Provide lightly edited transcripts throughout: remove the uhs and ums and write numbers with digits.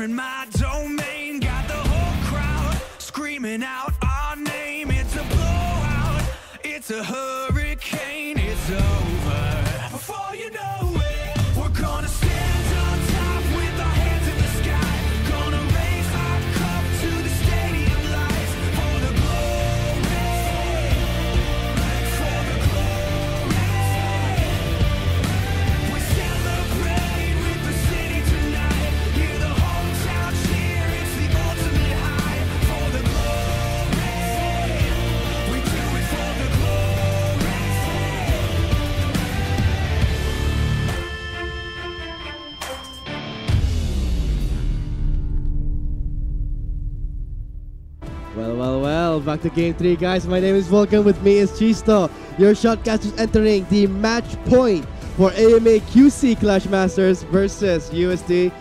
in my domain. Got the whole crowd screaming out our name. It's a blowout, it's a hurricane, it's over. Before you know it, we're gonna stand on top with our hands in the sky. Gonna raise our cup to the stadium lights for the glory, for the glory. We celebrate with the city tonight. Hear the hometown cheer, it's the ultimate high. For the glory, we do it for the glory. Well, back to Game 3, guys. My name is Volkan, with me is Chisto. Your shotcasters entering the match point for AMA QC Clash Masters versus UST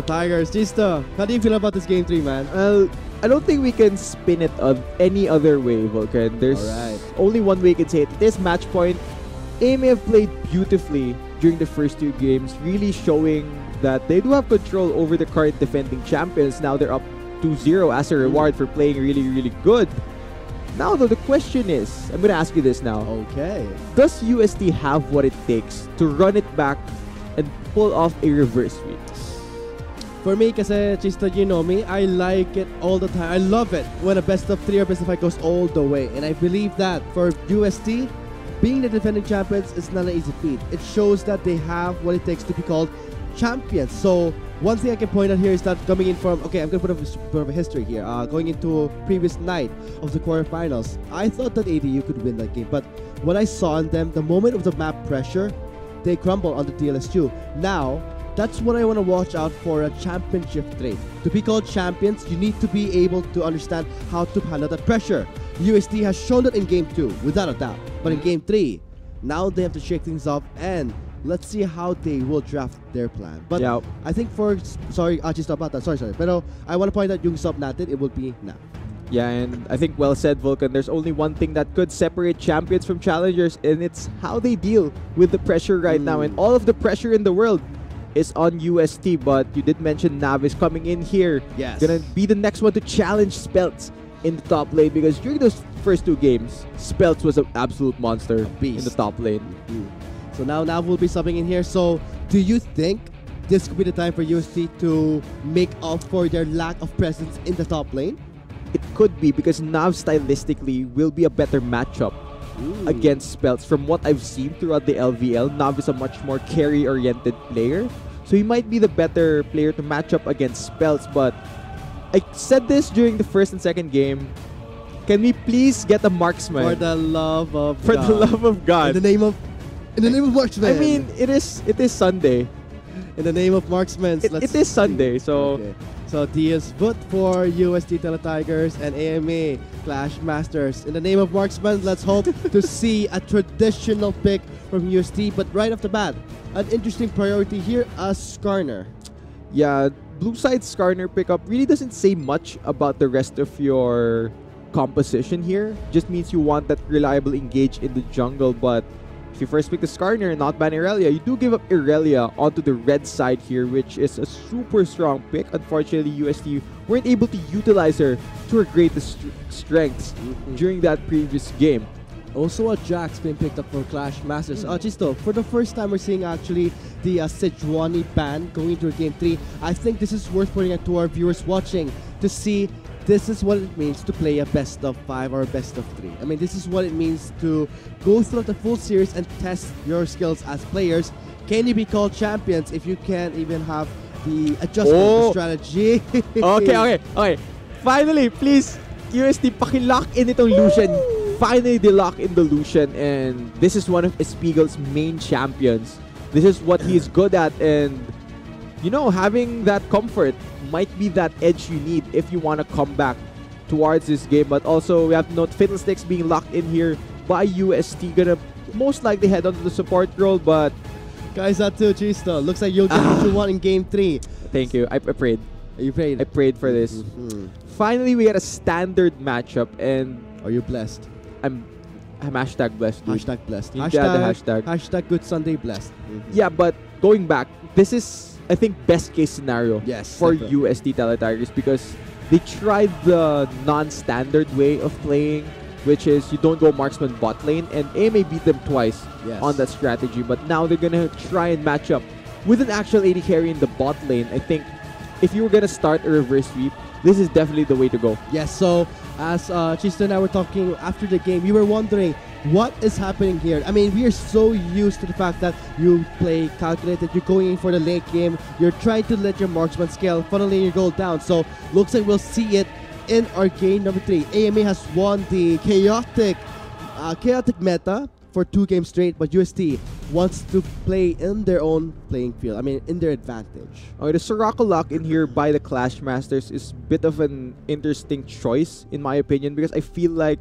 Tigers. Chisto, how do you feel about this Game 3, man? Well, I don't think we can spin it on any other way, Vulcan. There's only one way you can say it. This match point, AMA have played beautifully during the first two games, really showing that they do have control over the current defending champions. Now they're up 2-0 as a reward for playing really, really good. Now, though, the question is, I'm going to ask you this now. Okay. Does UST have what it takes to run it back and pull off a reverse sweep? For me, kasi Chisto, you know me, I like it all the time. I love it when a best of 3 or best of 5 goes all the way. And I believe that for UST, being the defending champions is not an easy feat. It shows that they have what it takes to be called champions. So one thing I can point out here is that coming in from, okay, I'm going to put a bit of a history here. Going into previous night of the quarterfinals, I thought that ADU could win that game. But what I saw in them, the moment of the map pressure, they crumble on the DLS2. Now, that's what I want to watch out for a championship trait. To be called champions, you need to be able to understand how to handle that pressure. UST has shown that in Game 2, without a doubt. But in Game 3, now they have to shake things up, and let's see how they will draft their plan. But I think for, sorry, just about that, sorry. Pero I want to point out yung sub natin, it will be now. Yeah, and I think well said, Vulcan. There's only one thing that could separate champions from challengers, and it's how they deal with the pressure right now. And all of the pressure in the world is on UST, but you did mention Nav is coming in here. Yes. Gonna be the next one to challenge Speltz in the top lane, because during those first two games, Speltz was an absolute monster in the top lane. So now Nav will be subbing in here. So do you think this could be the time for UST to make up for their lack of presence in the top lane? It could be, because Nav stylistically will be a better matchup against Speltz. From what I've seen throughout the LVL, Nav is a much more carry-oriented player. So he might be the better player to match up against Speltz. But I said this during the first and second game. Can we please get a marksman? For the love of God. For the love of God. In the name of marksman. I mean, it is Sunday. In the name of marksman. It is Sunday, so... Okay. So Diaz vote for UST Tigers and AMA Clash Masters. In the name of marksman, let's hope to see a traditional pick from UST. But right off the bat, an interesting priority here, a Skarner. Yeah, blue side Skarner pickup really doesn't say much about the rest of your composition here. Just means you want that reliable engage in the jungle, but if you first pick the Skarner and not ban Irelia, you do give up Irelia onto the red side here, which is a super strong pick. Unfortunately, UST weren't able to utilize her to her greatest strengths during that previous game. Also a Jax being picked up for Clash Masters. Chisto, for the first time we're seeing actually the Sejuani ban going into Game 3. I think this is worth pointing out to our viewers watching to see this is what it means to play a best of 5 or a best of 3. I mean, this is what it means to go through the full series and test your skills as players. Can you be called champions if you can't even have the adjustment strategy? Okay. Finally, please, UST, paki-lock in itong Lucian. Finally, they lock in the Lucian, and this is one of Espiegel's main champions. This is what he's good at, and you know, having that comfort might be that edge you need if you want to come back towards this game. But also, we have to note Fiddlesticks being locked in here by UST. Gonna most likely head onto the support role, but guys, that too, Chisto. Looks like you'll get what you want in Game 3. Thank you. I prayed. You prayed? I prayed for this. Finally, we get a standard matchup, and are you blessed? I'm hashtag blessed. Dude. Hashtag blessed. Hashtag Hashtag good Sunday blessed. Yeah, but going back, this is I think, best case scenario Yes, for definitely. UST Teletigers because they tried the non-standard way of playing, which is you don't go marksman bot lane, and AMA beat them twice Yes. on that strategy. But now they're gonna try and match up with an actual AD carry in the bot lane. I think if you were gonna start a reverse sweep, this is definitely the way to go. Yes, so as Chisto and I were talking after the game, you were wondering what is happening here. I mean, we are so used to the fact that you play calculated, you're going in for the late game, you're trying to let your marksman scale, funneling your goal down. So looks like we'll see it in our game number 3. AMA has won the chaotic meta for 2 games straight, but UST wants to play in their own playing field. I mean, in their advantage. Okay, the Soraka lock in here by the Clash Masters is a bit of an interesting choice, in my opinion, because I feel like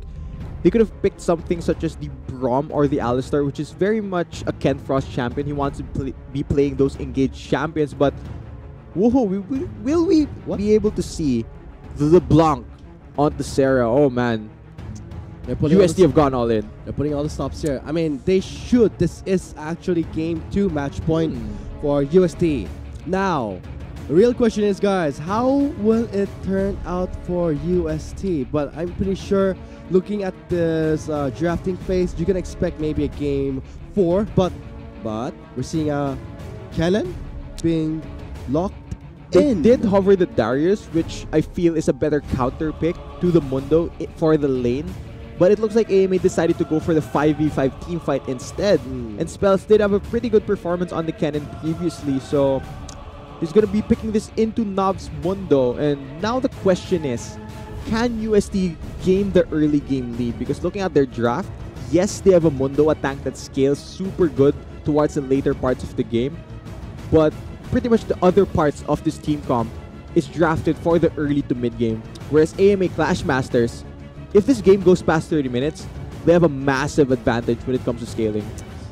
they could have picked something such as the Braum or the Alistar, which is very much a Ken Frost champion. He wants to be playing those engaged champions, but whoa, will we be able to see the LeBlanc on the Sarah? Oh man, UST have gone all in. They're putting all the stops here. I mean, they should. This is actually game 2 match point for UST. Now, the real question is, guys, how will it turn out for UST? But I'm pretty sure, looking at this drafting phase, you can expect maybe a game 4. But we're seeing a cannon being locked They in. did hover the Darius, which I feel is a better counter pick to the Mundo for the lane. But it looks like AMA decided to go for the 5v5 team fight instead. And Spells did have a pretty good performance on the cannon previously, so he's going to be picking this into Nob's Mundo. And now the question is, can UST gain the early game lead? Because looking at their draft, yes, they have a Mundo, a tank that scales super good towards the later parts of the game. But pretty much the other parts of this team comp is drafted for the early to mid game. Whereas AMA Clash Masters, if this game goes past 30 minutes, they have a massive advantage when it comes to scaling.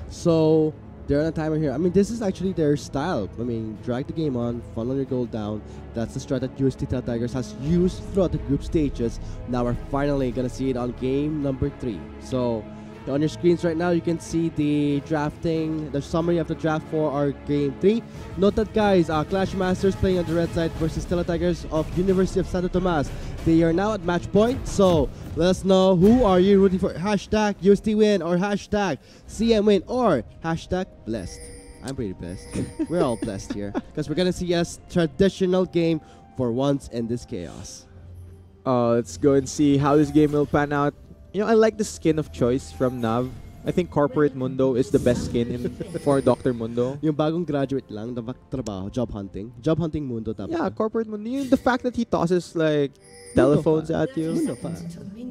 So they're on a timer here. I mean, this is actually their style. I mean, drag the game on, funnel your goal down. That's the strat that UST Tigers has used throughout the group stages. Now we're finally gonna see it on game number 3. So on your screens right now, you can see the drafting, the summary of the draft for our game 3. Note that, guys, Clash Masters playing on the red side versus Tigers of University of Santo Tomas. They are now at match point, so let us know who are you rooting for. Hashtag UST win, or hashtag CM win, or hashtag blessed. I'm pretty blessed. We're all blessed here because we're gonna see a traditional game for once in this chaos. Let's go and see how this game will pan out. You know, I like the skin of choice from Nav. I think Corporate Mundo is the best skin for Dr. Mundo. Yung bagong graduate lang, trabaho, job hunting. Job hunting Mundo tapos. Yeah, Corporate Mundo. The fact that he tosses like telephones at you. Mundo pa.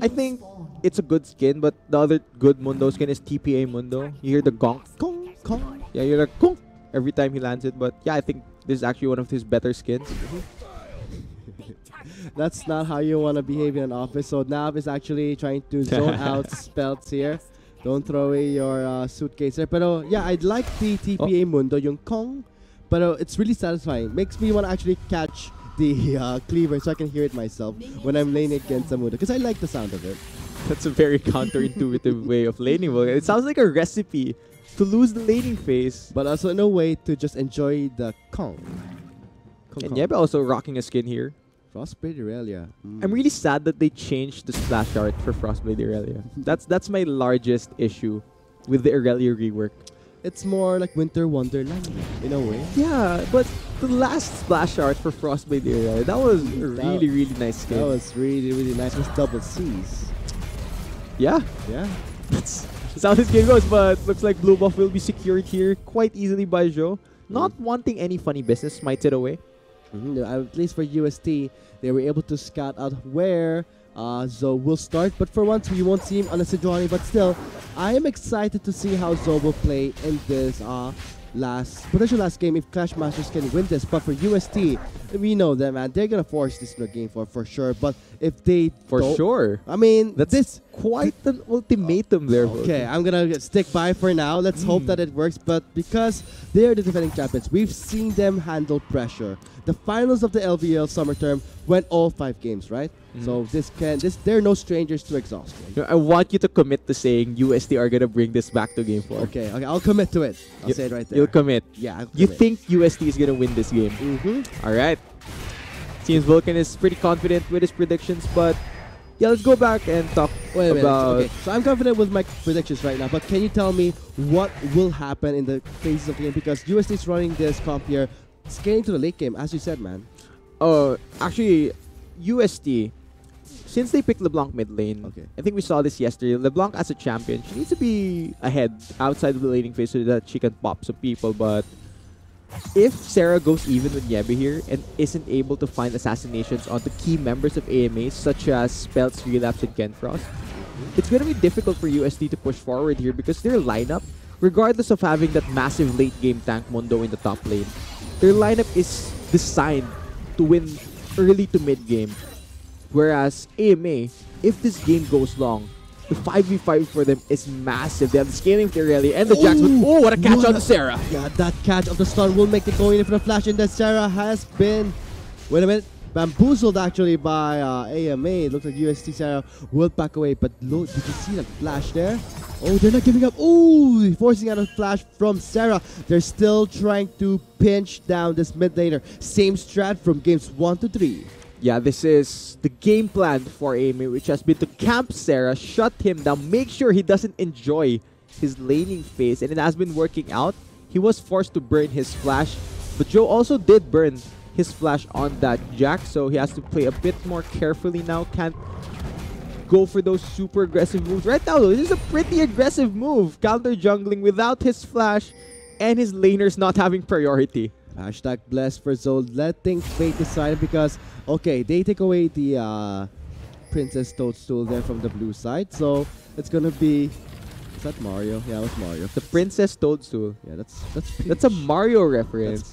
I think it's a good skin, but the other good Mundo skin is TPA Mundo. You hear the gonk. Kong, kong. Yeah, you're like gonk every time he lands it. But yeah, I think this is actually one of his better skins. That's not how you want to behave in an office. So Nav is actually trying to zone out spells here. Don't throw away your suitcase there. Pero yeah, I'd like the TPA Mundo, yung Kong. Pero it's really satisfying. Makes me want to actually catch the cleaver so I can hear it myself when I'm laning against a Mundo. Because I like the sound of it. That's a very counterintuitive way of laning. It sounds like a recipe to lose the laning phase. But also in a way to just enjoy the Kong. And Yebe also rocking a skin here. Frostblade Aurelia. I'm really sad that they changed the splash art for Frostblade Aurelia. That's my largest issue with the Aurelia rework. It's more like Winter Wonderland in a way. Yeah, but the last splash art for Frostblade Aurelia, that was a really nice skin. That was really nice with double C's. Yeah. Yeah. That's how this game goes, but looks like Blue Buff will be secured here quite easily by Zhou. Not wanting any funny business, smites it away. At least for UST, they were able to scout out where Zoe will start. But for once, we won't see him on a Sejuani. But still, I am excited to see how Zoe will play in this potential last game if Clash Masters can win this. But for UST, we know them, man. They're going to force this in the game for sure. But if they sure. I mean, that's quite an ultimatum there. Okay, I'm going to stick by for now. Let's hope that it works. But because they are the defending champions, we've seen them handle pressure. The finals of the LVL summer term, went all 5 games, right? So they're no strangers to exhaustion. I want you to commit to saying UST are gonna bring this back to Game 4. Okay, I'll commit to it. I'll say it right there. You'll commit. Yeah, I'll You commit. think UST is gonna win this game? All right. Seems Vulcan is pretty confident with his predictions, but yeah, let's go back and talk Wait a minute. about. Okay, so I'm confident with my predictions right now, but can you tell me what will happen in the phases of the game? Because UST is running this comp here, skating to the late game, as you said, man. Oh, actually, UST. Since they picked LeBlanc mid lane, I think we saw this yesterday. LeBlanc as a champion, she needs to be ahead outside of the laning phase so that she can pop some people. But if Sarah goes even with Yebe here and isn't able to find assassinations onto key members of AMA such as Speltz, Relapse, and Kenfrost, it's going to be difficult for UST to push forward here because their lineup, regardless of having that massive late game tank Mundo in the top lane, their lineup is designed to win early to mid game. Whereas AMA, if this game goes long, the 5v5 for them is massive. They have the scaling Tirelli and the Jax. Oh, what a catch on Sarah! Yeah, that catch of the stun will make the going in for the flash, and that Sarah has been, wait a minute, bamboozled actually by AMA. It looks like UST Sarah will back away, but look, did you see that flash there? Oh, they're not giving up. Oh, forcing out a flash from Sarah. They're still trying to pinch down this mid laner. Same strat from games 1 to 3. Yeah, this is the game plan for AMA, which has been to camp Sarah, shut him down, make sure he doesn't enjoy his laning phase, and it has been working out. He was forced to burn his flash, but Joe also did burn his flash on that Jax, so he has to play a bit more carefully now. Can't go for those super aggressive moves. Right now, though, this is a pretty aggressive move. Counter jungling without his flash and his laners not having priority. Hashtag blessed for Zol, letting fate decide because, okay, they take away the Princess Toadstool there from the blue side, so it's gonna be, is that Mario? Yeah, it was Mario. The Princess Toadstool. Yeah, that's Peach. That's a Mario reference.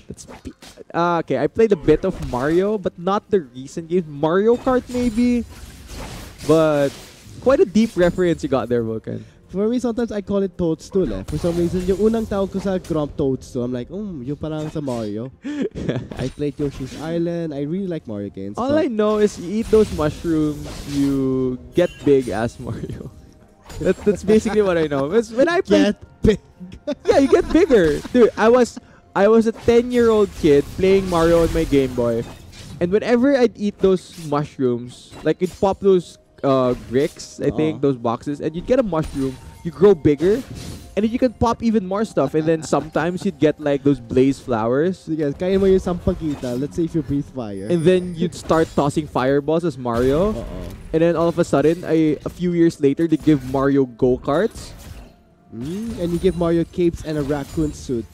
That's Peach. Okay, I played a bit of Mario, but not the recent games. Mario Kart maybe, but quite a deep reference you got there, Vulcan. For me, sometimes I call it Toadstool eh. For some reason, yung unang tawag ko sa Gromp Toadstool, I'm like, yung parang sa Mario. I played Yoshi's Island. I really like Mario games. All I know is you eat those mushrooms, you get big as Mario. That's basically what I know. When I played, Get big. yeah, you get bigger. Dude, I was a 10-year-old kid playing Mario on my Game Boy. And whenever I'd eat those mushrooms, like you'd pop those bricks, I think, those boxes, and you'd get a mushroom, you grow bigger, and then you can pop even more stuff. And then sometimes you'd get like those blaze flowers. So guys, kaya mo yung sampagita. Let's say if you breathe fire. And then you'd start tossing fireballs as Mario. And then all of a sudden, a few years later, they give Mario go-karts. And you give Mario capes and a raccoon suit.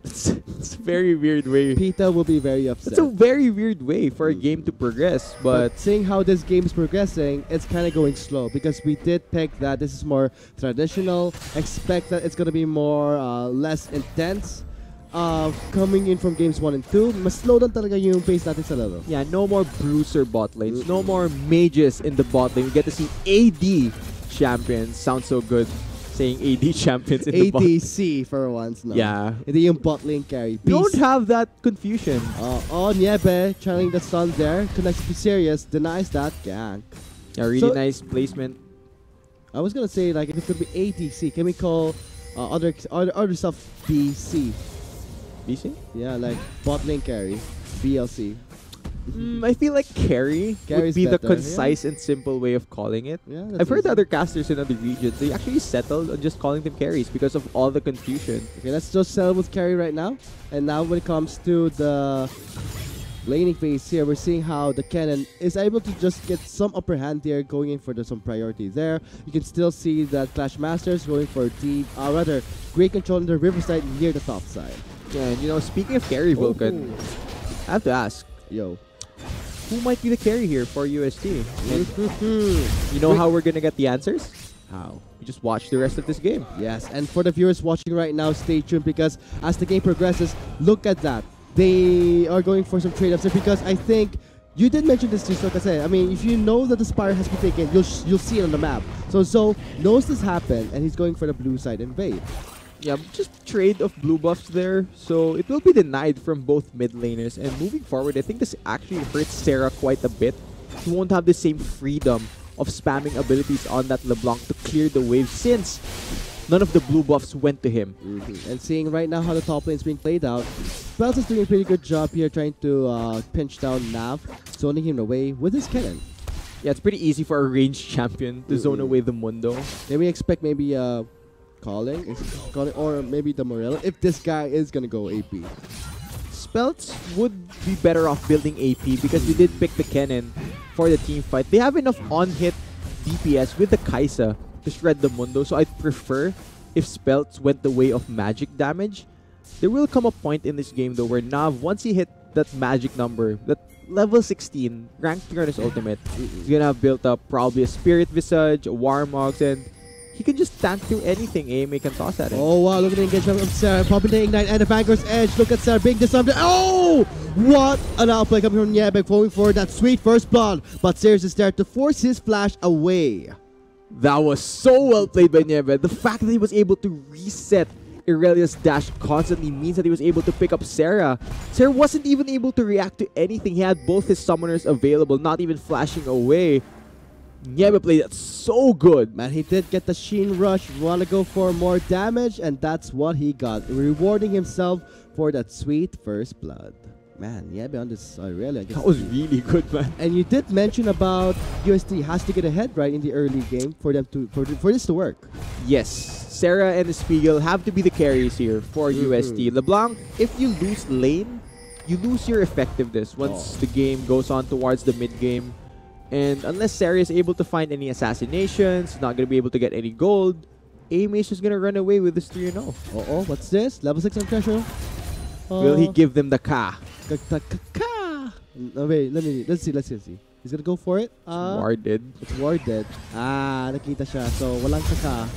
It's a very weird way. Pita will be very upset. It's a very weird way for a game to progress, but seeing how this game is progressing, it's kind of going slow because we did pick that this is more traditional. Expect that it's going to be more less intense. Coming in from games 1 and 2, mas slow lang talaga yung pace natin sa laro. yeah, no more bruiser bot lanes, no more mages in the bot lane. We get to see AD champions. Sounds so good saying AD champions in the bot. ADC for once, no? Yeah. Hindi yung bot lane carry. You don't have that confusion. Niebe, channeling the stun there, connects to Serious, denies that, gank. A really nice placement. I was gonna say, like, if it could be ATC, can we call other stuff BC? BC? Yeah, like bot lane carry, BLC. I feel like carry would Carry's be the better, concise and simple way of calling it. Yeah, I've heard other casters in other regions, they actually settled on just calling them carries because of all the confusion. Okay, let's just settle with carry right now. And now when it comes to the laning phase here, we're seeing how the cannon is able to just get some upper hand here, going in for some priority there. You can still see that Clash Masters going for great control on the riverside near the top side. Yeah, and you know, speaking of carry, Vulcan, I have to ask, Yo. who might be the carry here for UST? And you know how we're gonna get the answers? How? You just watch the rest of this game. Yes, and for the viewers watching right now, stay tuned because as the game progresses, look at that. They are going for some trade-ups there because I think you did mention this too, so I mean, if you know that the Spire has been taken, you'll see it on the map. So Zo knows this happened, and he's going for the blue side invade. Yeah, just trade of blue buffs there. So it will be denied from both mid laners. And moving forward, I think this actually hurts Sarah quite a bit. He won't have the same freedom of spamming abilities on that LeBlanc to clear the wave since none of the blue buffs went to him. And seeing right now how the top lane is being played out, Spells is doing a pretty good job here trying to pinch down Nav, zoning him away with his cannon. Yeah, it's pretty easy for a ranged champion to zone away the Mundo. Then we expect maybe calling, or maybe the Morello if this guy is gonna go AP. Spelts would be better off building AP because they did pick the cannon for the team fight. They have enough on-hit DPS with the Kaisa to shred the Mundo, so I'd prefer if Spelts went the way of magic damage. There will come a point in this game though where Nav, once he hit that magic number, that level 16, rank 3 on his ultimate, he's gonna have built up probably a Spirit Visage, a Warmogs, and he can just tank through anything AMA can toss at him. Oh wow, look at the engagement of Sarah, popping the Ignite and the Vanguard's Edge. Look at Sarah being disarmed. Oh! What an outplay coming from Nyebek, going for that sweet first blood. But Sirius is there to force his flash away. That was so well played by Nieve. The fact that he was able to reset Irelia's dash constantly means that he was able to pick up Sarah. Sarah wasn't even able to react to anything. He had both his summoners available, not even flashing away. Nieve played that so good. Man, he did get the Sheen Rush, wanna go for more damage, and that's what he got. Rewarding himself for that sweet first blood. Man, Nieve on this Irelia. That was really good, man. And you did mention about UST has to get ahead right in the early game for them to for this to work. Yes, Sarah and the Spiegel have to be the carries here for UST. LeBlanc, if you lose lane, you lose your effectiveness once the game goes on towards the mid game. And unless Sarah is able to find any assassinations, not going to be able to get any gold, AMA is just going to run away with this 3-0. Uh-oh, what's this? Level 6 on pressure? Will he give them the Ka? No, wait, let's see. He's gonna go for it. Warded. It's warded. Nakita siya. So, walang kaka.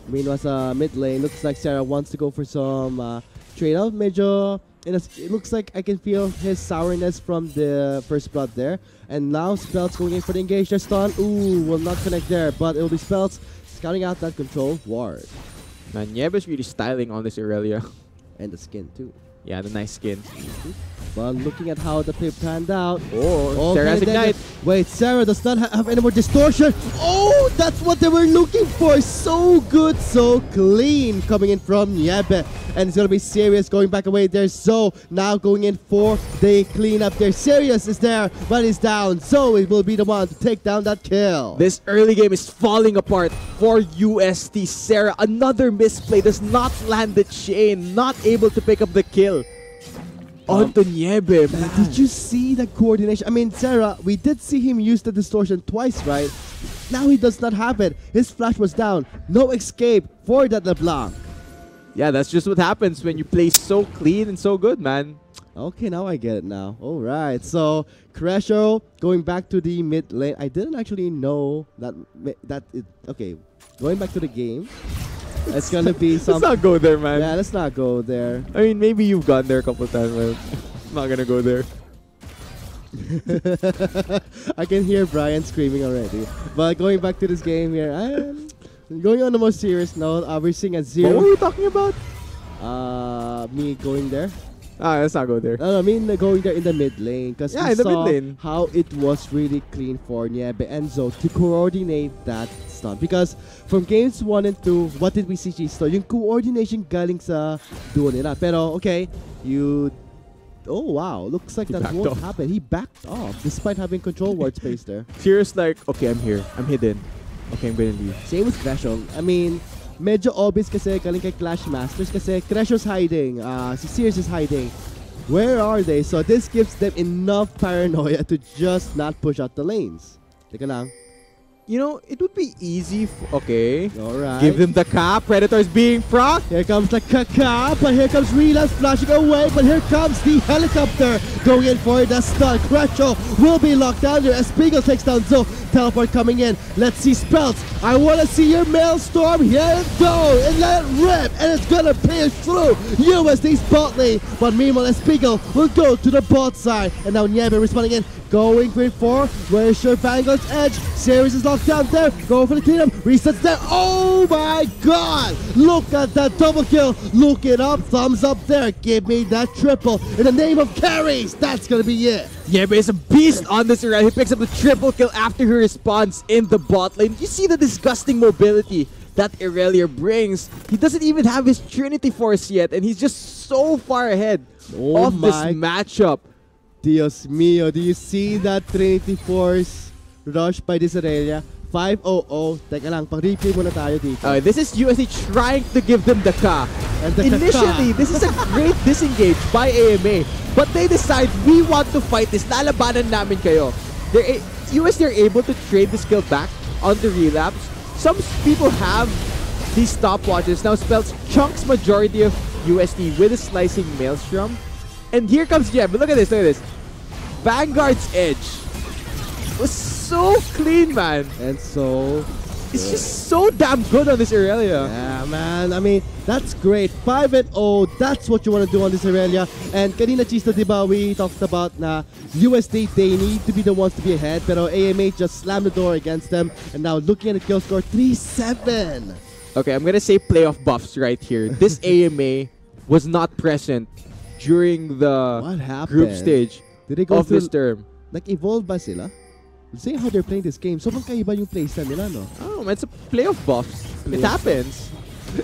Meanwhile, sa mid lane, looks like Sarah wants to go for some trade-off. Medyo, it looks like I can feel his sourness from the first blood there. And now Spells going in for the engage. Their stun. Ooh, will not connect there. But it'll be Spells scouting out that control ward. Man, Nieve is really styling on this Irelia. And the skin too. Yeah, the nice skin. But looking at how the play panned out. Oh, Sarah has Ignite. Wait, Sarah does not have any more distortion. Oh, that's what they were looking for. So good, so clean coming in from Niebe. And it's going to be Sirius going back away there. So now going in for the cleanup there. Sirius is there, but he's down. So it will be the one to take down that kill. This early game is falling apart for UST. Sarah, another misplay, does not land the chain, not able to pick up the kill. Onto Niebe, man. Did you see the coordination? I mean, Sarah, we did see him use the distortion twice, right? Now he does not have it. His flash was down. No escape for that LeBlanc. Yeah, that's just what happens when you play so clean and so good, man. Okay, now I get it now. All right, so Cresho going back to the mid lane. I didn't actually know that okay, going back to the game. It's gonna be some. Let's not go there, man. Yeah, let's not go there. I mean, maybe you've gone there a couple times, but I'm not gonna go there. I can hear Brian screaming already. But going back to this game here, going on a more serious note, we're seeing a 0. What were you talking about? Me going there. Let's not go there. No, I mean going there in the mid lane. Because yeah, we in the saw mid lane. how it was really clean for Niebe Enzo to coordinate that stun. Because from games 1 and 2, what did we see, Chisto? Yung coordination galing sa duo nila. Pero, okay, oh wow, looks like that won't happen. He backed off despite having control ward space there. Serious like, okay, I'm here. I'm hidden. Okay, I'm gonna leave. Same with Cresho. I mean, medyo obvious kasi galing kay Clash Masters kasi Cresho's hiding, si Sears is hiding. Where are they? So this gives them enough paranoia to just not push out the lanes. Teka lang. You know, it would be easy. Okay. Alright. Give them the Ka. Predator's being proc. Here comes the Kaka, but here comes Relance flashing away, but here comes the helicopter going in for the stun. Cresho will be locked down there as Spiegel takes down Zo. Teleport coming in. Let's see Spells. I want to see your Maelstrom. Here it go. And let it rip. And it's going to pierce through USD's bot lane. But meanwhile, Spiegel will go to the bot side. And now Niebe responding in. Going for where's your Vanguard's edge? Series is locked lockdown there. Go for the cleanup. Resets there. Oh my god! Look at that double kill. Look it up. Thumbs up there. Give me that triple. In the name of carries, that's gonna be it. Yebe is a beast on this round. He picks up the triple kill after he responds in the bot lane. You see the disgusting mobility that Irelia brings. He doesn't even have his Trinity Force yet, and he's just so far ahead of this matchup. Dios mío, do you see that Trinity Force rush by this Irelia? 5-0-0. Teka lang, pang-replay muna tayo dito. This is UST trying to give them the Ka. And the Initially, this is a great disengage by AMA. But they decide, we want to fight this. Lalabanan namin kayo. UST are able to trade the skill back on the relapse. Some people have these stopwatches. Now spells chunks majority of UST with a slicing maelstrom. And here comes Jeb. Look at this, look at this. Vanguard's edge was so clean, man. And so it's just so damn good on this Irelia. Yeah, man. I mean, that's great. 5-0. That's what you want to do on this Irelia. And kanina, Chista, diba, we talked about na UST, they need to be the ones to be ahead. Pero AMA just slammed the door against them. And now looking at the kill score, 3-7. Okay, I'm gonna say playoff buffs right here. This AMA was not present during the group stage Did they go of this term. Nag-evolve ba sila? See how they're playing this game. So magkaiba yung playstyle nila, no? Oh, it's a playoff buffs. It happens.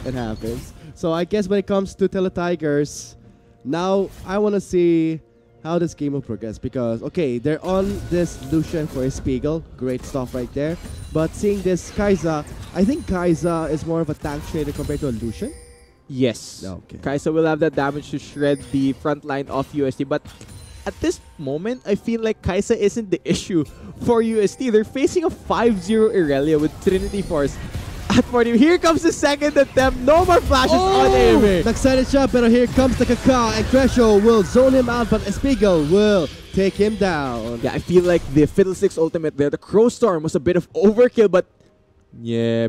It happens. So I guess when it comes to Tele-Tigers, now I want to see how this game will progress. Because, okay, they're on this Lucian for a Spiegel. Great stuff right there. But seeing this Kai'Sa, I think Kai'Sa is more of a tank trader compared to a Lucian. Yes. Okay. Kai'Sa will have that damage to shred the front line of UST. But at this moment, I feel like Kai'Sa isn't the issue for UST. They're facing a 5-0 Irelia with Trinity Force at 40. Here comes the second attempt. No more flashes on AMA. Excited siya, pero here comes the Kaka, and Cresho will zone him out, but Espiegel will take him down. Yeah, I feel like the Fiddlesticks ultimate there, the Crow Storm, was a bit of overkill, but yeah,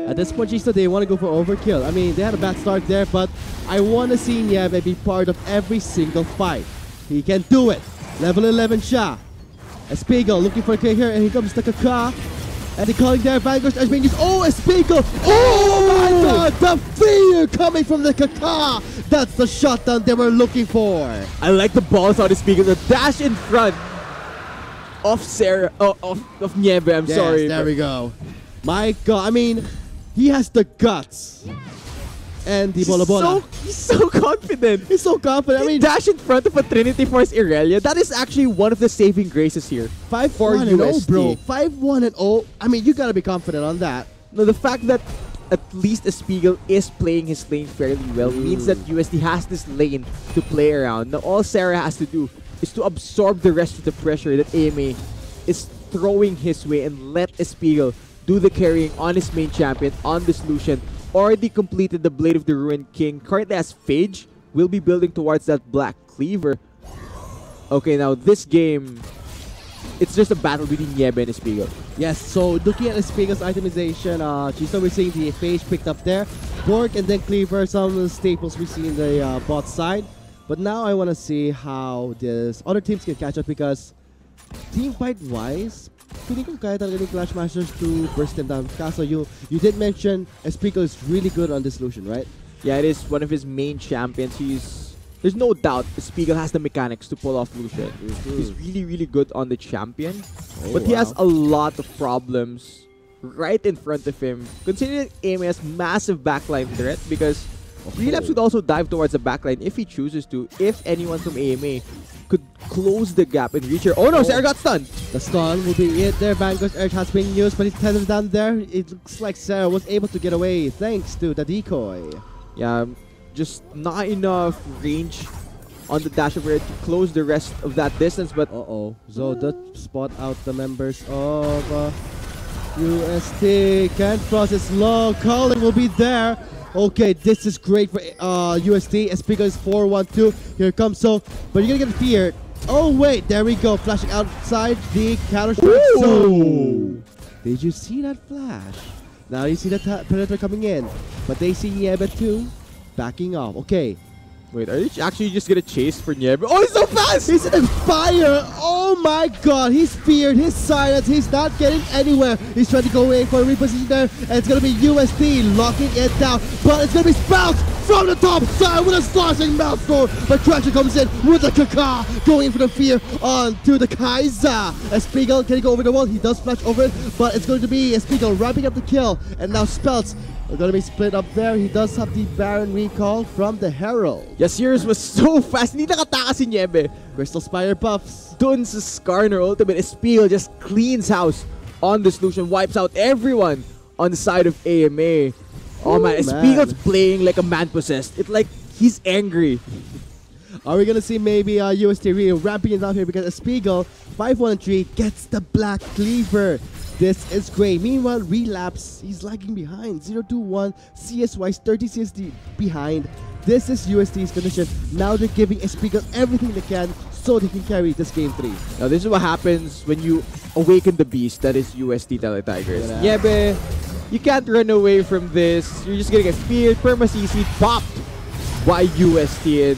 at this point, Gista, they want to go for overkill. I mean, they had a bad start there, but I want to see Nieve be part of every single fight. He can do it. Level 11 siya. Espiegel looking for a kill here, and here comes the Kaka. And they're calling their Vanguard's edge being used. Oh, Espiegel! Oh my god! The fear coming from the Kaka! That's the shotdown they were looking for. I like the balls on the Espiegel. The dash in front of Sarah, of Nieve. I'm sorry. There we go. My god, I mean, he has the guts. And the bola. He's so confident. He's so confident. I mean, dash in front of a Trinity Force Irelia. That is actually one of the saving graces here. 5-1-0, bro. 5-1-0. I mean, you gotta be confident on that. No, the fact that at least Espiegel is playing his lane fairly well means that UST has this lane to play around. Now, all Sarah has to do is to absorb the rest of the pressure that AMA is throwing his way and let Espiegel do the carrying on his main champion, on this Lucian. Already completed the Blade of the Ruined King. Currently as Phage, will be building towards that Black Cleaver. Okay, now this game, it's just a battle between Nieve and Espiegel. Yes, so looking at Espiegel's itemization, Chista, we're seeing the Phage picked up there. Bork and then Cleaver, some of the staples we see in the bot side. But now I want to see how this other teams can catch up, because team fight-wise, feeling ko kaya talaga ni Clash Masters to burst them down. Kaso you did mention Espiegel is really good on this Lucian, right? Yeah, it is one of his main champions. There's no doubt Espiegel has the mechanics to pull off Lucian. He's really, really good on the champion. But he has a lot of problems right in front of him. Considering AMA has massive backline threat, because Relapse would also dive towards the backline if he chooses to. If anyone from AMA could close the gap and reach her. Oh no, Sarah got stunned! The stun will be it there. Vanguard's Edge has been used, but it's tethered down there. It looks like Sarah was able to get away thanks to the decoy. Yeah, just not enough range on the dash over it to close the rest of that distance, but So that spot out the members of UST. Can't process low. Calling will be there. Okay, this is great for UST. Espiegel is 4-1-2. Here comes so, but you're gonna get feared. Oh wait, there we go. Flashing outside the counter strike. So, did you see that flash? Now you see the Predator coming in, but they see Nieve too, backing off. Okay, Wait, are you actually just gonna chase for Niebe? Oh, he's so fast! He's in fire! Oh my god, he's feared, he's silent, he's not getting anywhere. He's trying to go in for a reposition there, and it's gonna be UST locking it down. But it's gonna be Spouts from the top side with a slashing Maelstrom. But Crasher comes in with the Kaka, going in for the fear onto the Kaiser. As Spiegel can go over the wall, he does flash over it, but it's going to be Spiegel wrapping up the kill. And now Spouts are going to be split up there. He does have the Baron recall from the Herald. Yasir's was so fast. Hindi nakataka si Niebe. Crystal Spire buffs. Dun sa Skarner ultimate, Spiegel just cleans house on the solution, wipes out everyone on the side of AMA. Oh man, Spiegel's playing like a man possessed. It's like he's angry. Are we gonna see maybe UST Rio ramping it up here because Spiegel 5-1-3 gets the Black Cleaver. This is great. Meanwhile, Relapse, he's lagging behind. 0-2-1 CS-wise, 30 CSD behind. This is UST's condition. Now they're giving Spiegel everything they can so they can carry this game 3. Now this is what happens when you awaken the beast that is UST Teletigers. Niebe, you can't run away from this. You're just gonna get feared. Perma CC popped by UST. And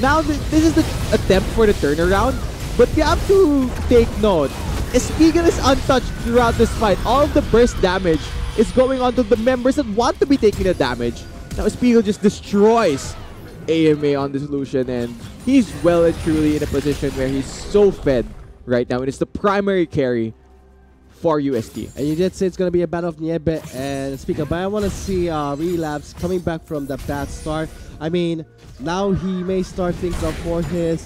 now this is the attempt for the turnaround. But you have to take note. Spiegel is untouched throughout this fight. All of the burst damage is going on to the members that want to be taking the damage. Now Spiegel just destroys AMA on the solution, and he's well and truly in a position where he's so fed right now, and it's the primary carry for UST. And you did say it's going to be a battle of Niebe and Spiegel, but I want to see Relapse coming back from the bad start. I mean, now he may start things up for his...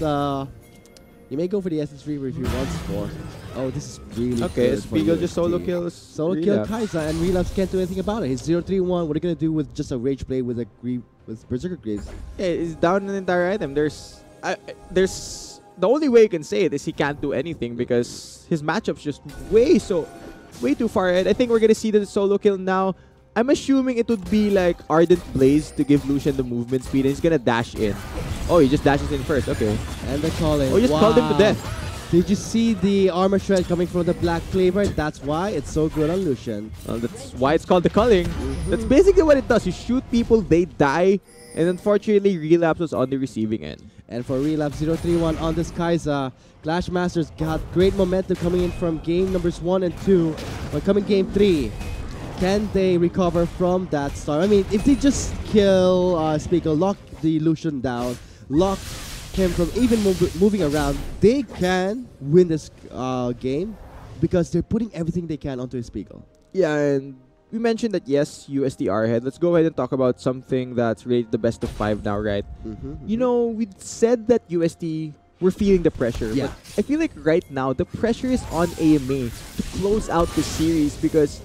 he may go for the Essence Reaver if he wants for. Oh, this is really okay. Good Spiegel just solo kills. Solo kill Kaiser, and Relapse can't do anything about it. He's 0-3-1. What are you going to do with just a Rage Blade with Berserker Greaves? Yeah, he's down an entire item. There's the only way you can say it is he can't do anything because his matchup's just way too far ahead. I think we're gonna see the solo kill now. I'm assuming it would be like Ardent Blaze to give Lucian the movement speed, and he's gonna dash in. Oh, he just dashes in first. Okay. And the calling. Oh, he just called him to death. Did you see the armor shred coming from the Black Cleaver? That's why it's so good on Lucian. Well, that's why it's called the culling. That's basically what it does. You shoot people, they die, and unfortunately, Relapse was on the receiving end. And for Relapse 0-3-1 on this Kaiser, Clash Masters got great momentum coming in from game numbers 1 and 2. But coming game 3, can they recover from that start? I mean, if they just kill Spiegel, lock the Lucian down, lock him from even moving around, they can win this game because they're putting everything they can onto Spiegel. Yeah, and we mentioned that yes, UST are ahead. Let's go ahead and talk about something that's rated the best of 5 now, right? You know, we said that UST were feeling the pressure. Yeah. But I feel like right now, the pressure is on AMA to close out the series because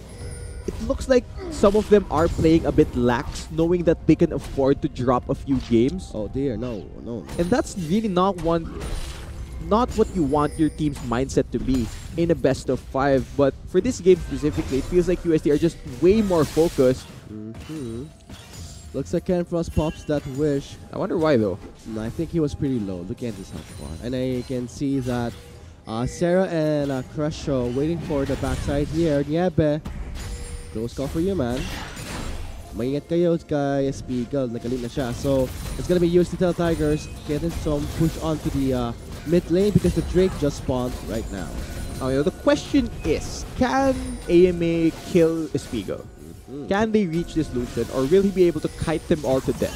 it looks like some of them are playing a bit lax, knowing that they can afford to drop a few games. Oh dear, no. And that's really not what you want your team's mindset to be in a best of 5. But for this game specifically, it feels like UST are just way more focused. Looks like Ken Frost pops that wish. I wonder why though. No, I think he was pretty low. Looking at his health bar. And I can see that Sarah and Crusho waiting for the backside here. Niebe, close call for you, man. Maingat kayo kay Spiegel. Nagaling na siya. So, it's gonna be UST Tigers getting some push onto the mid lane because the Drake just spawned right now. Oh, you know, the question is, can AMA kill Spiegel? Can they reach this Lucian, or will he be able to kite them all to death?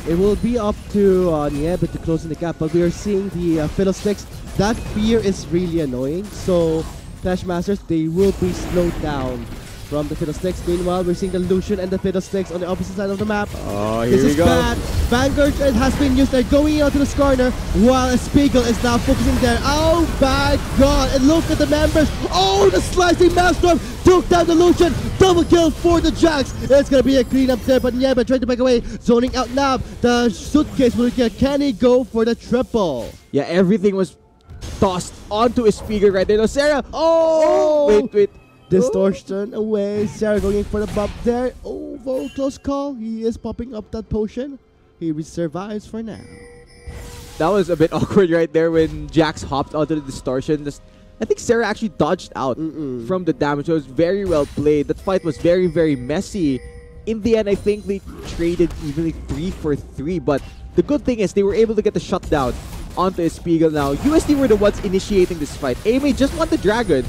It will be up to Niebe to close in the gap, but we are seeing the Fiddlesticks. That fear is really annoying. So, Clash Masters, they will be slowed down from the Fiddlesticks. Meanwhile, we're seeing the Lucian and the Fiddlesticks on the opposite side of the map. Oh, here this we is go. bad. Vanguard has been used there, going out to the Skarner, while Spiegel is now focusing there. Oh my god, and look at the members. Oh, the slicing Maelstrom took down the Lucian. Double kill for the Jax. It's going to be a cleanup there, but Niebe trying to back away. Zoning out now. The suitcase will get, can he go for the triple? Yeah, everything was tossed onto Spiegel right there. No, Sarah. Oh! Wait. Distortion away. Sarah going in for the bump there. Oh, very close call. He is popping up that potion. He survives for now. That was a bit awkward right there when Jax hopped onto the distortion. I think Sarah actually dodged out from the damage. It was very well played. That fight was very, very messy. in the end, I think they traded evenly 3 for 3. But the good thing is they were able to get the shutdown onto Espiegel now. UST were the ones initiating this fight. AMA just want the Dragon.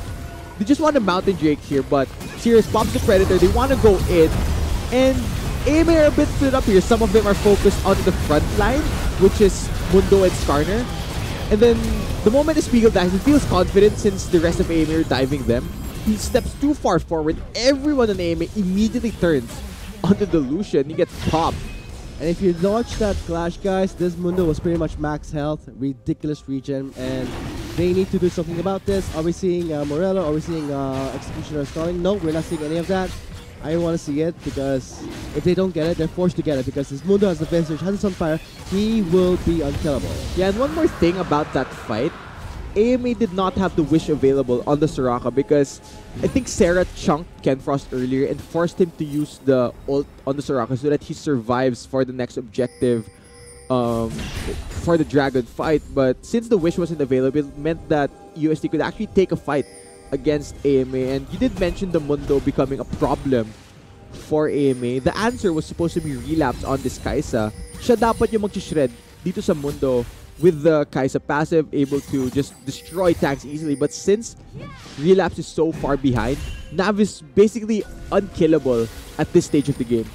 They just want the Mountain Drake here, but Sirius pops the Predator. They want to go in. And AMA are a bit split up here. Some of them are focused on the front line, which is Mundo and Skarner. And then the moment Espiegel dies, he feels confident since the rest of AMA are diving them. He steps too far forward. Everyone on AMA immediately turns onto the Lucian. He gets popped. And if you watch that clash, guys, this Mundo was pretty much max health, ridiculous regen, and they need to do something about this. Are we seeing Morello? Are we seeing Executioner stalling? No, we're not seeing any of that. I want to see it because if they don't get it, they're forced to get it because this Mundo has the Visage, has it on fire, he will be unkillable. Yeah, and one more thing about that fight, AMA did not have the wish available on the Soraka because I think Sarah chunked Kenfrost earlier and forced him to use the ult on the Soraka so that he survives for the next objective for the Dragon fight. But since the wish wasn't available, it meant that UST could actually take a fight against AMA. And you did mention the Mundo becoming a problem for AMA. The answer was supposed to be Relapse on this Kaisa. Siya dapat yung mag-shred dito sa Mundo with the Kaisa passive, able to just destroy tanks easily. But since Relapse is so far behind, Nav is basically unkillable at this stage of the game.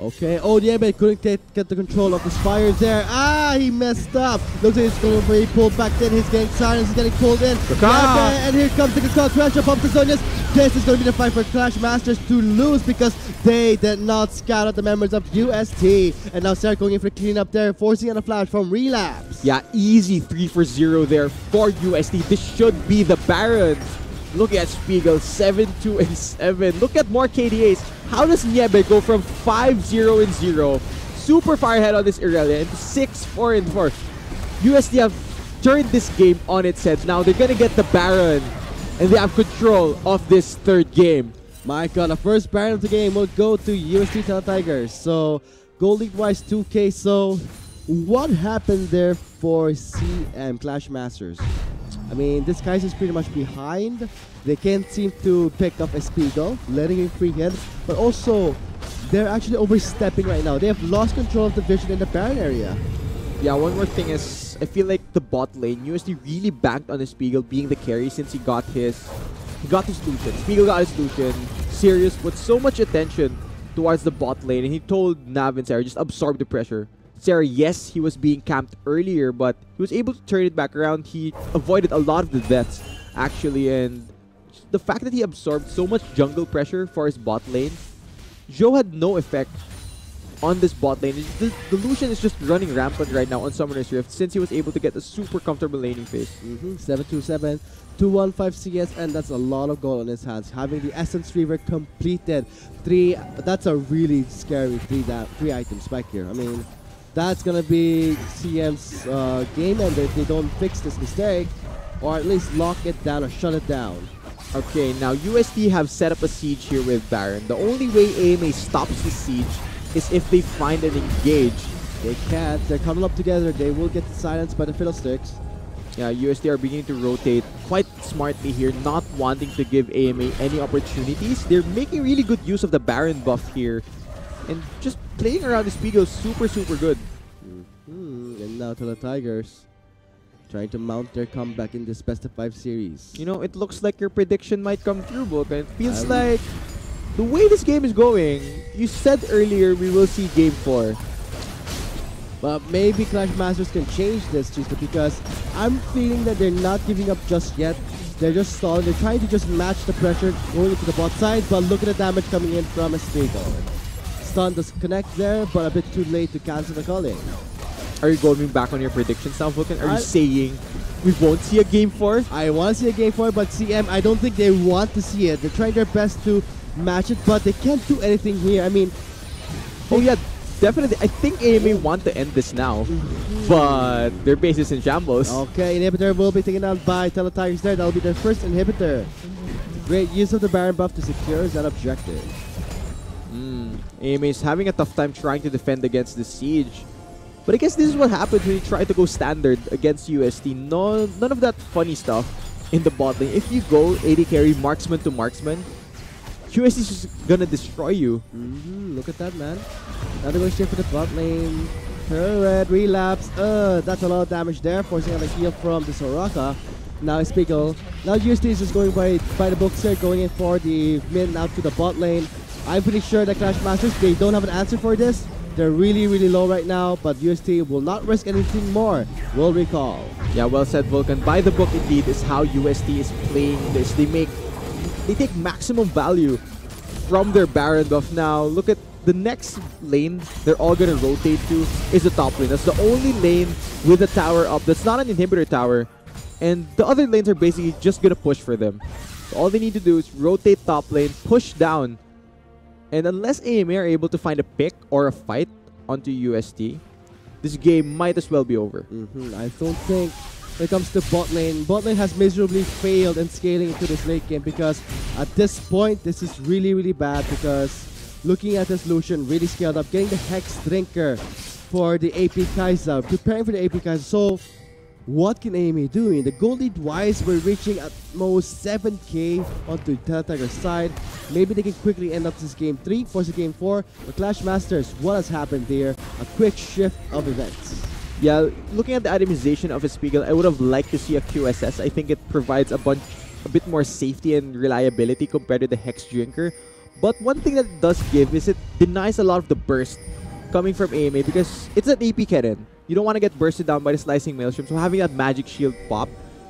Okay, oh yeah, but couldn't get the control of the Spires there. Ah, he messed up. Looks like he's going for a pull back then. He's getting silence, he's getting pulled in. Yeah, and here comes the Kakao pressure pump to Zonius. This is going to be the fight for Clash Masters to lose because they did not scout out the members of UST. And now Sarah going in for cleanup there, forcing on a flash from Relapse. Yeah, easy 3 for 0 there for UST. This should be the Baron. Look at Spiegel, 7-2 and 7. Look at more KDAs. How does Niebe go from 5-0 and 0, super far ahead on this Irelia, into 6-4 and 4? UST have turned this game on its head. Now they're gonna get the Baron, and they have control of this third game. My god, the first Baron of the game will go to UST Teletigers. So, Gold League wise 2K. So, what happened there for CM Clash Masters? I mean, this guy's is pretty much behind. They can't seem to pick up Espiegel, letting him free hit. But also, they're actually overstepping right now. They have lost control of the vision in the Baron area. Yeah, one more thing is, I feel like the bot lane, USD really banked on Espiegel being the carry since he got his Lucian. Espiegel got his Lucian. Sirius put so much attention towards the bot lane, and he told Nav and Sarah, just absorb the pressure. Sarah, yes, he was being camped earlier, but he was able to turn it back around. He avoided a lot of the deaths, actually, and the fact that he absorbed so much jungle pressure for his bot lane, Zhou had no effect on this bot lane. The Lucian is just running rampant right now on Summoner's Rift since he was able to get a super comfortable laning phase. 727, 215 CS, and that's a lot of gold on his hands. Having the Essence Reaver completed. That's a really scary three items back here. I mean, that's gonna be CM's game ender if they don't fix this mistake, or at least lock it down or shut it down. Okay, now UST have set up a siege here with Baron. The only way AMA stops the siege is if they find and engage. They can't. They're coming up together. They will get silenced by the Fiddlesticks. Yeah, UST are beginning to rotate quite smartly here, not wanting to give AMA any opportunities. They're making really good use of the Baron buff here. And just playing around this Spiegel is super, super good. And now to the Tigers, trying to mount their comeback in this best of 5 series. You know, it looks like your prediction might come true, Vulcan. It feels like the way this game is going, you said earlier we will see Game 4. But maybe Clash Masters can change this, Chista, because I'm feeling that they're not giving up just yet. They're just stalling. They're trying to just match the pressure going into the bot side, but look at the damage coming in from Espiegel. Stun does connect there, but a bit too late to cancel the calling. Are you going back on your predictions now, Vulcan? Are you saying we won't see a Game 4? I want to see a Game 4, but CM, I don't think they want to see it. They're trying their best to match it, but they can't do anything here. I mean... Oh yeah, definitely. I think AMA want to end this now, but their base is in shambles. Okay, inhibitor will be taken out by Teletigers there. That'll be their first inhibitor. Great use of the Baron buff to secure that objective. AMA is having a tough time trying to defend against the siege. But I guess this is what happens when you try to go standard against UST. No, none of that funny stuff in the bot lane. If you go AD carry marksman to marksman, UST is just gonna destroy you. Look at that, man. Now they're going straight for the bot lane. Turret, relapse. That's a lot of damage there, forcing out a heal from the Soraka. Now it's Spiegel. Now UST is just going by the books here, going in for the mid out to the bot lane. I'm pretty sure that Clash Masters, they don't have an answer for this. They're really, really low right now, but UST will not risk anything more. Will recall. Yeah, well said, Vulcan. By the book, indeed, is how UST is playing this. They take maximum value from their Baron buff. Now, look at the next lane they're all gonna rotate to is the top lane. That's the only lane with a tower up that's not an inhibitor tower. And the other lanes are basically just gonna push for them. So all they need to do is rotate top lane, push down. And unless AMA are able to find a pick or a fight onto UST, this game might as well be over. I don't think when it comes to bot lane has miserably failed in scaling into this late game, because at this point, this is really, really bad, because looking at this Lucian really scaled up, getting the Hex Drinker for the AP Kai'Sa, preparing for the AP Kai'Sa. So what can AMA do? In the gold lead wise, we're reaching at most 7k onto Teletiger's side. Maybe they can quickly end up this game 3, force a game 4. But Clash Masters, what has happened there? A quick shift of events. Yeah, looking at the itemization of a Spiegel, I would have liked to see a QSS. I think it provides a bit more safety and reliability compared to the Hex Drinker. But one thing that it does give is it denies a lot of the burst coming from AMA, because it's an AP cannon. You don't want to get bursted down by the slicing maelstrom, so having that magic shield pop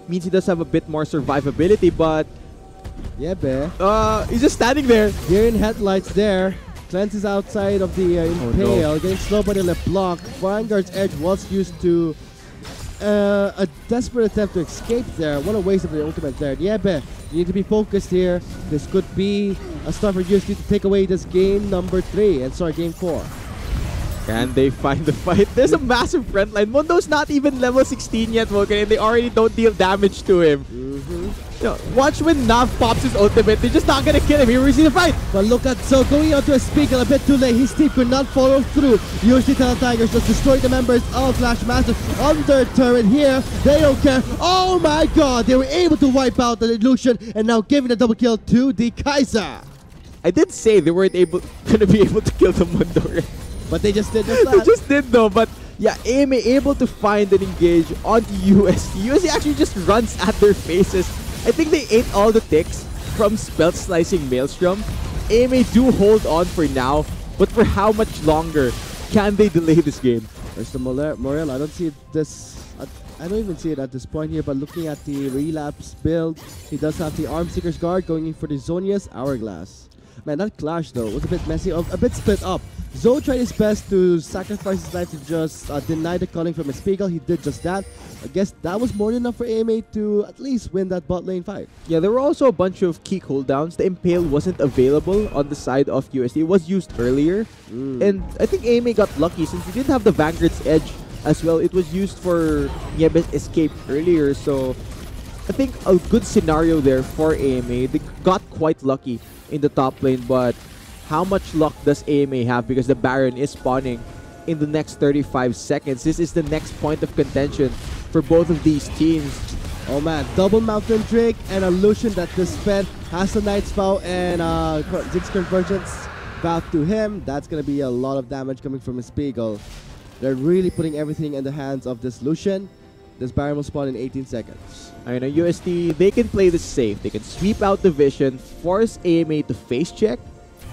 means he does have a bit more survivability, but yeah, bear. He's just standing there. Deer in headlights there. Cleanses outside of the Impale, getting slow by the left block. Vanguard's edge was used to a desperate attempt to escape there. What a waste of the ultimate there. Yeah, bear. You need to be focused here. This could be a start for UST to take away this game number 3 and start game 4. Can they find the fight? There's a massive front line. Mundo's not even level 16 yet, Vulcan, and they already don't deal damage to him. You know, watch when Nav pops his ultimate. They're just not gonna kill him. Here we see the fight. But look at So going onto a Spiegel a bit too late. His team could not follow through. UST Tigers just destroyed the members of Clash Masters on their turret here. They don't care. Oh my god, they were able to wipe out the illusion and now giving a double kill to the Kai'Sa. I did say they weren't gonna be able to kill the Mundo. But they just did just that. They just did though, but yeah, AMA able to find and engage onto UST. UST actually just runs at their faces. I think they ate all the ticks from Spell Slicing Maelstrom. AMA do hold on for now, but for how much longer can they delay this game? There's the Morel. I don't see this. I don't even see it at this point here, but looking at the relapse build, he does have the Arm Seeker's Guard going in for the Zonia's Hourglass. Man, that clash though was a bit messy, a bit split up. Zoe tried his best to sacrifice his life to just deny the calling from a Spiegel. He did just that. I guess that was more than enough for AMA to at least win that bot lane fight. Yeah, there were also a bunch of key cooldowns. The Impale wasn't available on the side of UST. It was used earlier. And I think AMA got lucky since he didn't have the Vanguard's edge as well. It was used for Niebe's escape earlier. So I think a good scenario there for AMA. They got quite lucky in the top lane, but how much luck does AMA have, because the Baron is spawning in the next 35 seconds. This is the next point of contention for both of these teams. Oh man, double Mountain Drake and a Lucian that this fed has the Knight's Vow and Ziggs Convergence vow to him. That's going to be a lot of damage coming from a Spiegel. They're really putting everything in the hands of this Lucian. This Baron will spawn in 18 seconds. I know UST, they can play this safe. They can sweep out the vision, force AMA to face check,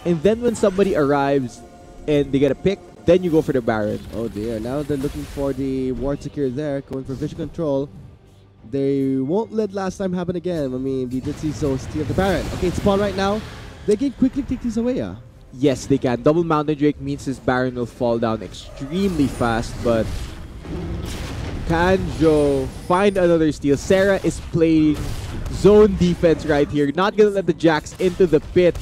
and then when somebody arrives and they get a pick, then you go for the Baron. Oh dear, now they're looking for the Ward Secure there, going for vision control. They won't let last time happen again. I mean, we did see Zoe steal the Baron. Okay, it's spawn right now. They can quickly take this away, yeah? Yes, they can. Double Mountain Drake means his Baron will fall down extremely fast, but can Joe find another steal? Sarah is playing zone defense right here. Not gonna let the Jax into the pit.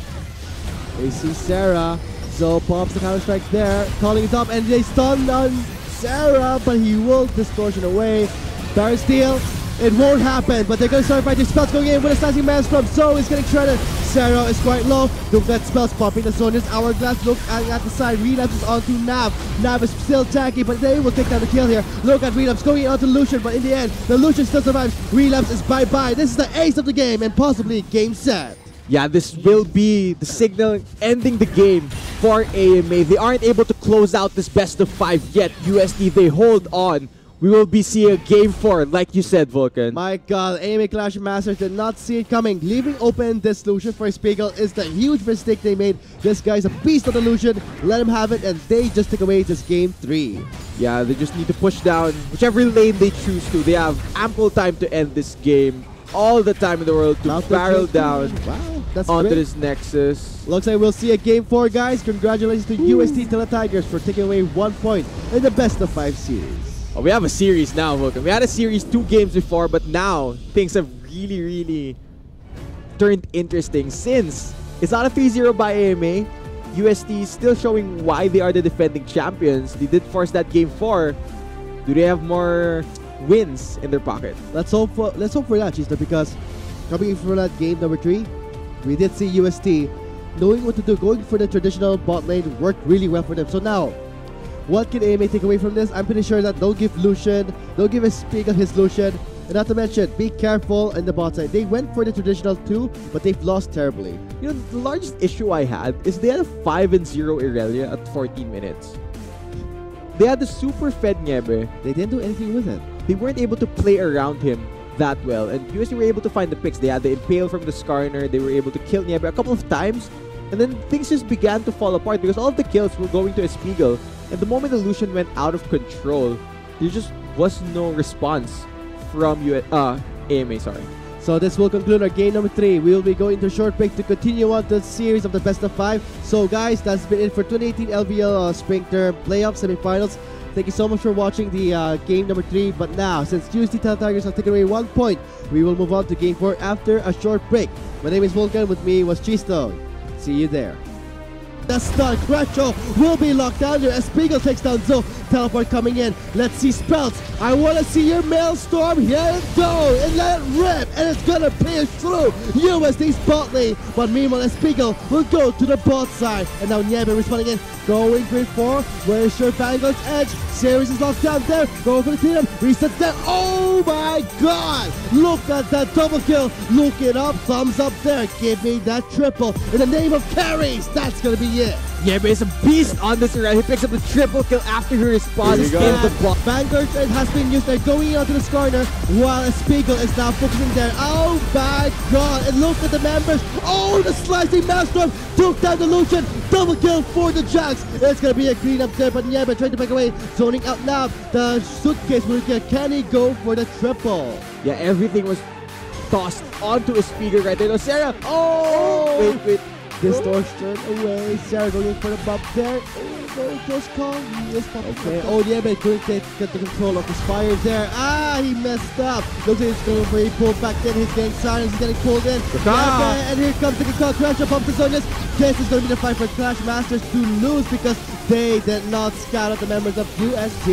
They see Sarah. Zoe pops the counter strike there, calling it up, and they stun on Sarah, but he will distortion away. Baron steal. It won't happen, but they're gonna start fighting. Spells going in with a slicing maelstrom. Zoe is getting shredded. Sarah is quite low. Look at spells popping the Zonia's Hourglass. Look at the side. Relapse is onto Nav. Nav is still tanky, but they will take down the kill here. Look at Relapse going onto Lucian, but in the end, the Lucian still survives. Relapse is bye-bye. This is the ace of the game and possibly game set. Yeah, this will be the signal ending the game for AMA. They aren't able to close out this best of 5 yet. UST, they hold on. We will be seeing a game 4, like you said, Vulcan. My God, AMA Clash Masters did not see it coming. Leaving open this Lucian for Spiegel is the huge mistake they made. This guy's a beast of the Lucian. Let him have it, and they just took away this game 3. Yeah, they just need to push down whichever lane they choose to. They have ample time to end this game. All the time in the world to barrel down onto this Nexus. Looks like we'll see a game 4, guys. Congratulations to UST Tigers for taking away 1 point in the best of 5 series. Oh, we have a series now, Vulcan. We had a series 2 games before, but now things have really turned interesting since it's not a 3-0 by AMA. UST is still showing why they are the defending champions. They did force that game 4. Do they have more wins in their pocket? Let's hope for that, Chista, because coming from that game number 3, we did see UST knowing what to do. Going for the traditional bot lane worked really well for them. So now, what can AMA take away from this? I'm pretty sure that don't give a Spiegel his Lucian. And not to mention, be careful in the bot side. They went for the traditional 2, but they've lost terribly. You know, the largest issue I had is they had a 5-0 Irelia at 14 minutes. They had the super fed Niebe. They didn't do anything with it. They weren't able to play around him that well. And UST were able to find the picks. They had the Impale from the Skarner. They were able to kill Niebe a couple of times. And then things just began to fall apart because all of the kills were going to a Spiegel. And the moment the Lucian went out of control, there just was no response from AMA, sorry. So this will conclude our game number 3. We will be going to a short break to continue on the series of the best of 5. So guys, that's been it for 2018 LVL Spring Term Playoff Semifinals. Thank you so much for watching the game number 3. But now, since UST Tigers have taken away 1 point, we will move on to game 4 after a short break. My name is Vulcan. With me was Chisto. See you there. The stun Cracho will be locked down there as Spiegel takes down Zo. Teleport coming in. Let's see Spells. I want to see your Maelstrom. Here it goes. And let it rip. And it's going to pierce through USD's bot lane. But meanwhile, Spiegel will go to the bot side. And now Niebe responding in. Going grade 4. Where's your Vanguard's edge? Series is locked down there. Going for the cleanup. Resets there. Oh my God. Look at that double kill. Look it up. Thumbs up there. Give me that triple. In the name of carries. That's going to be it. Yeah, but it's a beast on this round. He picks up the triple kill after he responds in the block. Vanguard has been used there, going onto the Skarner, while Spiegel is now focusing there. Oh my God! And look at the members. Oh, the slicing Maelstrom took down the Lucian. Double kill for the Jax. It's gonna be a clean up there, but Niebe trying to break away, zoning out now. The suitcase will get. Can he go for the triple? Yeah, everything was tossed onto a Spiegel right there. No, Sarah. Oh, wait. Distortion away. Sarah going for the bump there. Oh, very close call. Okay. Oh, yeah, but couldn't get the control of his fire there. Ah, he messed up. Looks like he's going for a pull back then. He's getting silence. He's getting pulled in. And here comes the control. Crash up the Zonius. This is going to be the fight for Clash Masters to lose because they did not scout out the members of UST.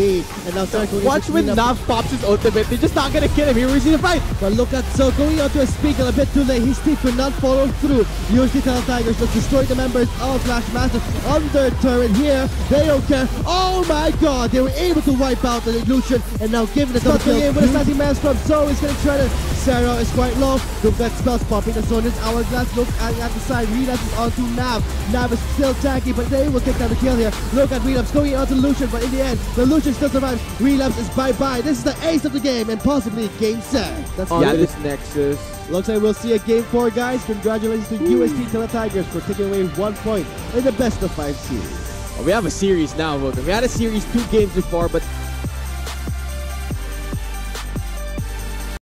And now Sarah going watch when Nav pops his ultimate. They're just not going to kill him. Here we see the fight. But look at so going on to a Spiegel a bit too late. His team could not follow through. UST Tigers just destroyed the members of Clash Masters on their turret here. They don't care. Oh my God, they were able to wipe out the illusion and now giving it a kill in with a slicing Maelstrom. So he's going to try to. Sarah is quite low. Look at Spells popping the zone. It's Hourglass. Look at the side. Relapse is onto Nav. Nav is still tanky, but they will take down the kill here. Look at Relapse going onto Lucian, but in the end, the Lucian still survives. Relapse is bye-bye. This is the ace of the game and possibly game set. That's on this Nexus. Looks like we'll see a game 4, guys. Congratulations to UST Tigers for taking away 1 point in the best of 5 series. Oh, we have a series now, Vulcan. We had a series 2 games before, but